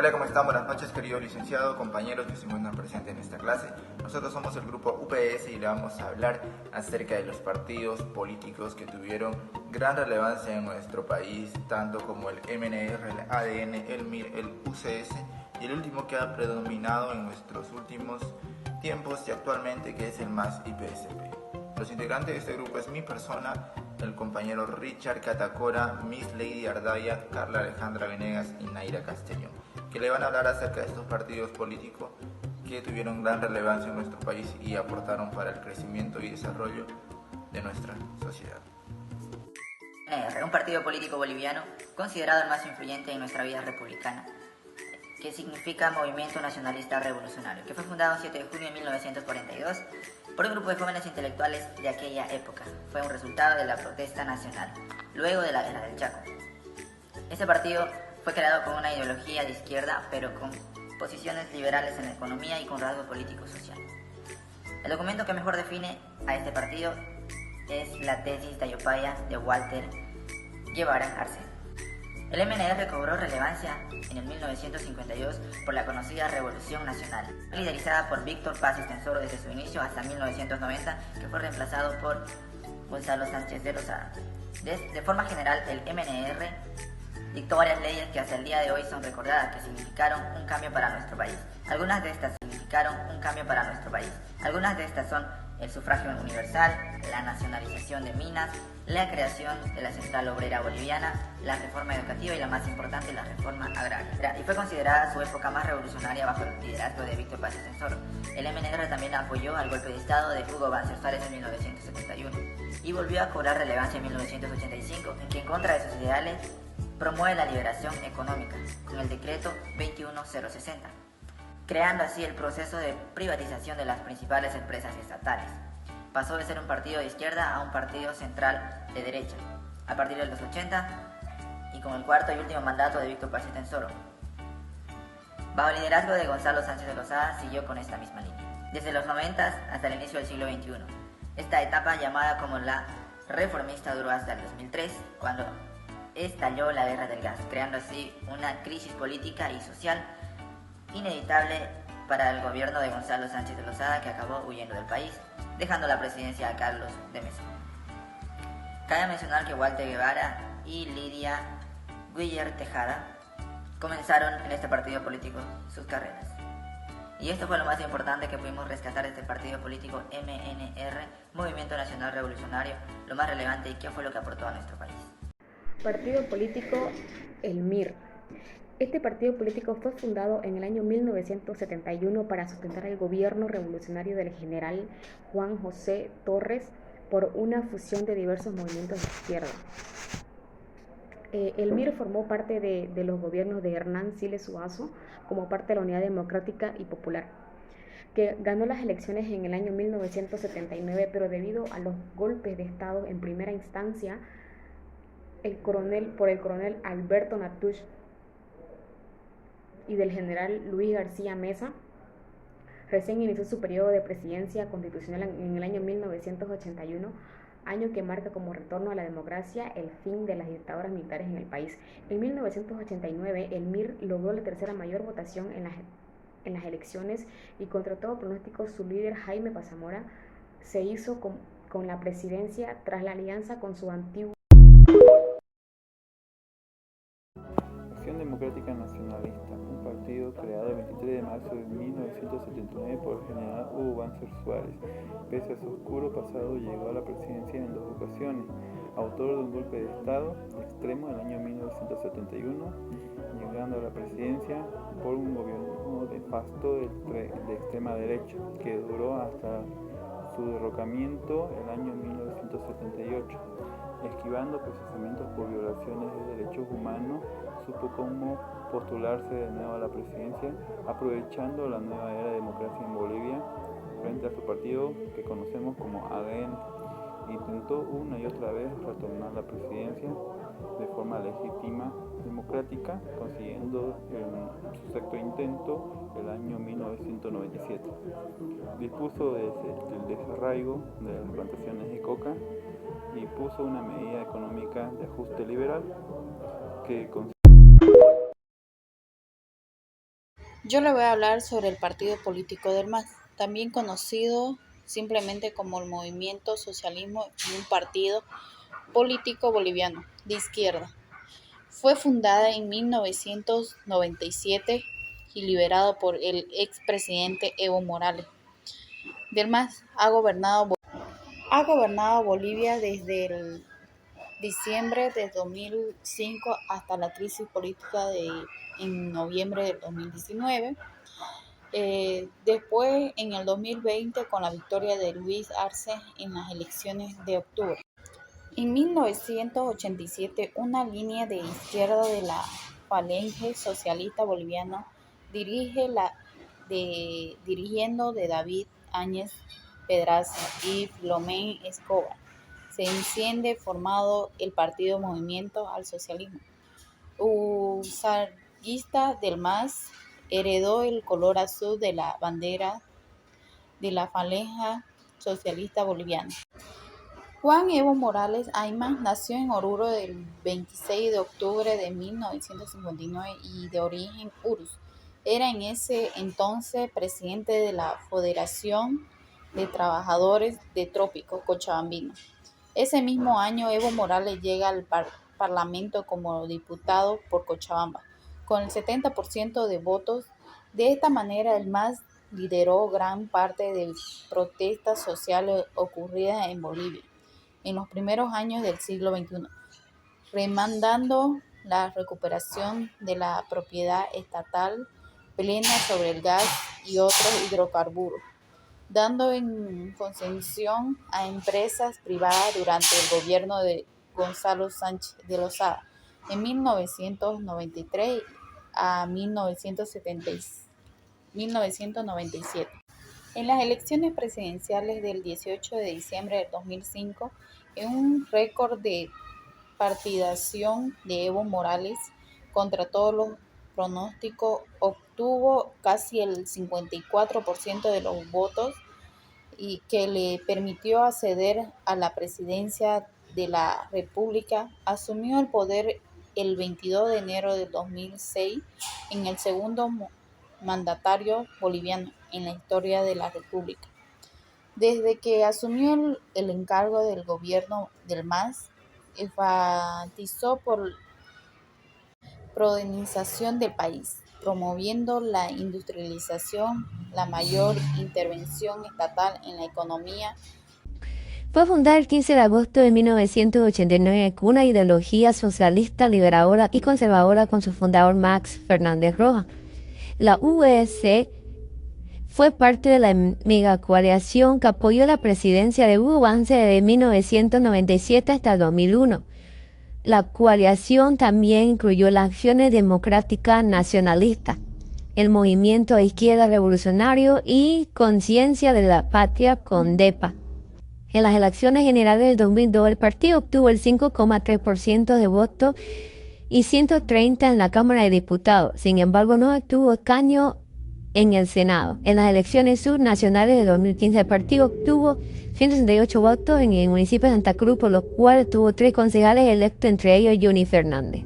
Hola, ¿cómo están? Buenas noches, querido licenciado, compañeros que se encuentran presentes en esta clase. Nosotros somos el grupo UPS y le vamos a hablar acerca de los partidos políticos que tuvieron gran relevancia en nuestro país, tanto como el MNR, el ADN, el MIR, el UCS y el último que ha predominado en nuestros últimos tiempos y actualmente, que es el MAS y PSP. Los integrantes de este grupo es mi persona, el compañero Richard Catacora, Miss Lady Ardaya, Carla Alejandra Venegas y Naira Castellón, que le van a hablar acerca de estos partidos políticos que tuvieron gran relevancia en nuestro país y aportaron para el crecimiento y desarrollo de nuestra sociedad. Un partido político boliviano considerado el más influyente en nuestra vida republicana, que significa Movimiento Nacionalista Revolucionario, que fue fundado el 7 de junio de 1942 por un grupo de jóvenes intelectuales de aquella época. Fue un resultado de la protesta nacional, luego de la Guerra del Chaco. Este partido fue creado con una ideología de izquierda, pero con posiciones liberales en la economía y con rasgos políticos sociales. El documento que mejor define a este partido es la tesis Tayopaya de Walter Guevara Arce. El MNR cobró relevancia en el 1952 por la conocida Revolución Nacional, liderizada por Víctor Paz Estenssoro desde su inicio hasta 1990, que fue reemplazado por Gonzalo Sánchez de Lozada. De forma general, el MNR dictó varias leyes que hasta el día de hoy son recordadas, que significaron un cambio para nuestro país. Algunas de estas son el sufragio universal, la nacionalización de minas, la creación de la Central Obrera Boliviana, la reforma educativa y la más importante, la reforma agraria. Y fue considerada su época más revolucionaria bajo el liderazgo de Víctor Paz Estenssoro. El MNR también apoyó al golpe de Estado de Hugo Banzer Suárez en 1971 y volvió a cobrar relevancia en 1985, en que en contra de sus ideales promueve la liberación económica con el decreto 21060, creando así el proceso de privatización de las principales empresas estatales. Pasó de ser un partido de izquierda a un partido central de derecha, a partir de los 80 y con el cuarto y último mandato de Víctor Paz Estenssoro. Bajo el liderazgo de Gonzalo Sánchez de Lozada siguió con esta misma línea, desde los 90 hasta el inicio del siglo XXI. Esta etapa, llamada como la reformista, duró hasta el 2003, cuando estalló la guerra del gas, creando así una crisis política y social inevitable para el gobierno de Gonzalo Sánchez de Lozada, que acabó huyendo del país, dejando la presidencia a Carlos de Mesa. Cabe mencionar que Walter Guevara y Lidia Guiller Tejada comenzaron en este partido político sus carreras. Y esto fue lo más importante que pudimos rescatar de este partido político MNR, Movimiento Nacional Revolucionario, lo más relevante y qué fue lo que aportó a nuestro país. Partido político el MIR. Este partido político fue fundado en el año 1971 para sustentar el gobierno revolucionario del general Juan José Torres por una fusión de diversos movimientos de izquierda. El MIR formó parte de los gobiernos de Hernán Siles Suazo como parte de la Unidad Democrática y Popular, que ganó las elecciones en el año 1979, pero debido a los golpes de Estado en primera instancia, el coronel Alberto Natusch y del general Luis García Meza, recién inició su periodo de presidencia constitucional en el año 1981, año que marca como retorno a la democracia el fin de las dictaduras militares en el país. En 1989, el MIR logró la tercera mayor votación en las elecciones y contra todo pronóstico su líder Jaime Pazamora se hizo con la presidencia tras la alianza con su antiguo Acción Democrática Nacionalista, un partido creado el 23 de marzo de 1979 por el general Hugo Banzer Suárez. Pese a su oscuro pasado, llegó a la presidencia en 2 ocasiones, autor de un golpe de Estado extremo en el año 1971, llegando a la presidencia por un gobierno nefasto de extrema derecha, que duró hasta su derrocamiento en el año 1978. Esquivando procesamientos por violaciones de derechos humanos, supo cómo postularse de nuevo a la presidencia, aprovechando la nueva era de democracia en Bolivia frente a su partido que conocemos como ADN. Intentó una y otra vez retornar a la presidencia de forma legítima, democrática, consiguiendo en su sexto intento el año 1997. Dispuso del desarraigo de las plantaciones de coca y puso una medida económica de ajuste liberal que Yo le voy a hablar sobre el partido político del MAS, también conocido simplemente como el Movimiento Socialismo y un partido político boliviano de izquierda. Fue fundada en 1997 y liberado por el expresidente Evo Morales. Del MAS ha gobernado Bolivia desde el diciembre de 2005 hasta la crisis política en noviembre del 2019. Después, en el 2020, con la victoria de Luis Arce en las elecciones de octubre. En 1987, una línea de izquierda de la Falange Socialista Boliviana dirigiendo de David Áñez Pedraza y Filomén Escobar, se enciende formado el partido Movimiento al Socialismo. Usarguista del MAS heredó el color azul de la bandera de la Falange Socialista Boliviana. Juan Evo Morales Aymas nació en Oruro el 26 de octubre de 1959 y de origen urus. Era en ese entonces presidente de la Federación de Trabajadores de Trópico Cochabambino. Ese mismo año Evo Morales llega al Parlamento como diputado por Cochabamba, con el 70% de votos. De esta manera el MAS lideró gran parte de protestas sociales ocurridas en Bolivia en los primeros años del siglo XXI, demandando la recuperación de la propiedad estatal plena sobre el gas y otros hidrocarburos, dando en concesión a empresas privadas durante el gobierno de Gonzalo Sánchez de Lozada, en 1993 a 1997. En las elecciones presidenciales del 18 de diciembre de 2005, en un récord de partidación de Evo Morales, contra todos los pronósticos, obtuvo casi el 54% de los votos y que le permitió acceder a la presidencia de la República. Asumió el poder el 22 de enero de 2006 en el segundo mandatario boliviano en la historia de la República. Desde que asumió el encargo del gobierno del MAS, enfatizó por la modernización del país, promoviendo la industrialización, la mayor intervención estatal en la economía. Fue fundada el 15 de agosto de 1989 con una ideología socialista, liberadora y conservadora con su fundador Max Fernández Rojas. La UEC fue parte de la megacoalición que apoyó la presidencia de Hugo Banzer de 1997 hasta 2001. La coalición también incluyó las Acciones Democráticas Nacionalistas, el Movimiento de Izquierda Revolucionario y Conciencia de la Patria CONDEPA. En las elecciones generales del 2002, el partido obtuvo el 5,3% de votos y 130 en la Cámara de Diputados. Sin embargo, no obtuvo escaño en el Senado. En las elecciones subnacionales de 2015, el partido obtuvo 168 votos en el municipio de Santa Cruz, por lo cual tuvo 3 concejales electos, entre ellos Johnny Fernández.